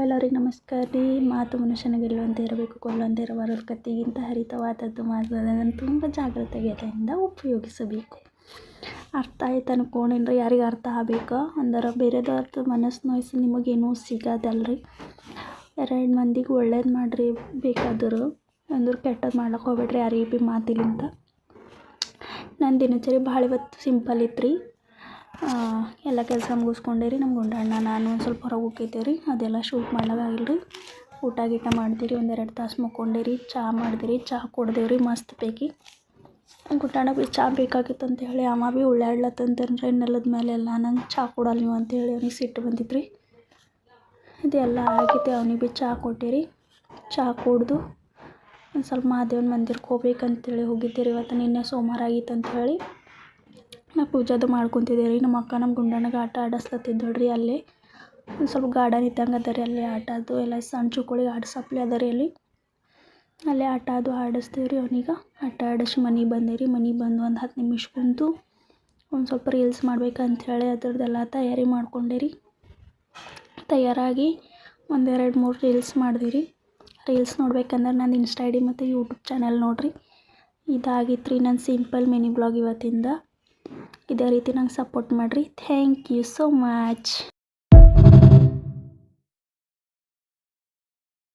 ಎಲ್ಲರಿಗೆ ನಮಸ್ಕಾರ ರೀ. ಮಾತು ಮನುಷ್ಯನ ಗೆಲ್ಲುವಂತೆ ಇರಬೇಕು, ಕೊಲ್ಲುವಂತೆ ಇರಬಾರದು. ಕತ್ತಿಗಿಂತ ಹರಿತವಾದದ್ದು ಮಾತು, ಅದನ್ನು ತುಂಬ ಜಾಗ್ರತೆಯಿಂದ ಉಪಯೋಗಿಸಬೇಕು. ಅರ್ಥ ಆಯ್ತು ಅನ್ಕೊಂಡೇನ್ರಿ. ಯಾರಿಗೆ ಅರ್ಥ ಆಗಬೇಕು ಅಂದ್ರೆ ಬೇರೆದವ್ರದ್ದು ಮನಸ್ಸು ನೋಯಿಸಿ ನಿಮಗೇನೂ ಸಿಗೋದಲ್ರಿ. 2 ಮಂದಿಗೆ ಒಳ್ಳೇದು ಮಾಡಿರಿ ಬೇಕಾದ್ರೆ, ಅಂದ್ರೆ ಕೆಟ್ಟದ್ದು ಮಾಡ್ಲಿಕ್ಕೆ ಹೋಗ್ಬೇಡ್ರಿ ಯಾರಿಗೆ ಭೀ ಮಾತಿಲಿಂದ. ನನ್ನ ದಿನಚರಿ ಭಾಳ ಇವತ್ತು ಸಿಂಪಲ್ ಇತ್ತು ರೀ. ಎಲ್ಲ ಕೆಲಸ ಮುಗಿಸ್ಕೊಂಡೇರಿ. ನಮ್ಮ ಗುಂಡಣ್ಣ ನಾನು ಒಂದು ಸ್ವಲ್ಪ ಹೊರಗೆ ಹೋಗಿದ್ದೆ ರೀ. ಅದೆಲ್ಲ ಶೂಟ್ ಮಾಡ್ಲಾಗಿಲ್ಲ ರೀ. ಊಟ ಗೀಟ ಮಾಡ್ದಿರಿ, 1-2 ತಾಸು ಮಕ್ಕೊಂಡೇರಿ. ಚಹಾ ಮಾಡಿದಿರಿ, ಚಹಾ ಕುಡ್ದೇವ್ರಿ ಮಸ್ತ್ ಬೇಕಿ. ಗುಂಡಣ್ಣ ಭೀ ಚಹಾ ಬೇಕಾಗಿತ್ತು ಅಂತೇಳಿ ಅವ ಭೀ ಉಳ್ಳಾಡ್ಲತ್ತಂತಂದ್ರೆ ನೆಲದ ಮೇಲೆ ಎಲ್ಲ ನಂಗೆ ಚಹಾ ಕೊಡಲ್ಲ ನೀವು ಅಂತೇಳಿ ಅವ್ನಿಗೆ ಸಿಟ್ಟು ಬಂದಿತ್ತು ರೀ. ಇದೆಲ್ಲ ಆಗಿತ್ತು. ಅವ್ನಿಗೆ ಭೀ ಚಹಾ ಕೊಟ್ಟಿರಿ. ಚಹಾ ಕುಡ್ದು ಒಂದು ಸ್ವಲ್ಪ ಮಹಾದೇವನ ಮಂದಿರಕ್ಕೆ ಹೋಗ್ಬೇಕಂತೇಳಿ ಹೋಗಿದ್ದೀರಿ. ಇವತ್ತು ನಿನ್ನೆ ಸೋಮವಾರ ಆಗಿತ್ತು ಅಂಥೇಳಿ ನಾ ಪೂಜಾದು ಮಾಡ್ಕೊತಿದ್ದೆ ರೀ. ನಮ್ಮ ಅಕ್ಕ ನಮ್ಮ ಗುಂಡಣ್ಣಗೆ ಆಟ ಆಡಿಸ್ಲತ್ತಿದ್ದಳು ರೀ. ಅಲ್ಲೇ ಒಂದು ಸ್ವಲ್ಪ ಗಾರ್ಡನ್ ಇದ್ದಂಗೆ ಅದ ರೀ. ಅಲ್ಲಿ ಆಟ ಅದು ಎಲ್ಲ ಸಣ್ಣ ಚುಕ್ಕಳಿಗೆ ಆಡಿಸಪ್ಲೆ ಅದ ರೀ. ಅಲ್ಲೇ ಆಟ ಅದು ಆಡಿಸ್ತೀವಿ ರೀ. ಅವನಿಗೆ ಆಟ ಆಡಿಸಿ ಮನೆಗೆ ಬಂದೆ ರೀ. ಮನೆಗೆ ಬಂದು ಒಂದು 10 ನಿಮಿಷ ಕುಂತು ಒಂದು ಸ್ವಲ್ಪ ರೀಲ್ಸ್ ಮಾಡ್ಬೇಕಂಥೇಳಿ ಅದ್ರದ್ದೆಲ್ಲ ತಯಾರಿ ಮಾಡ್ಕೊಂಡೆ ರೀ. ತಯಾರಾಗಿ 1-2-3 ರೀಲ್ಸ್ ಮಾಡಿದೆ ರೀ. ರೀಲ್ಸ್ ನೋಡ್ಬೇಕಂದ್ರೆ ನನ್ನ ಇನ್ಸ್ಟಾ ಐ ಡಿ ಮತ್ತು ಯೂಟ್ಯೂಬ್ ಚಾನಲ್ ನೋಡಿರಿ. ಇದಾಗಿತ್ತು ರೀ ನನ್ನ ಸಿಂಪಲ್ ಮಿನಿ ಬ್ಲಾಗ್ ಇವತ್ತಿಂದ. ಇದೇ ರೀತಿ ನಂಗೆ ಸಪೋರ್ಟ್ ಮಾಡಿರಿ. Thank you so much.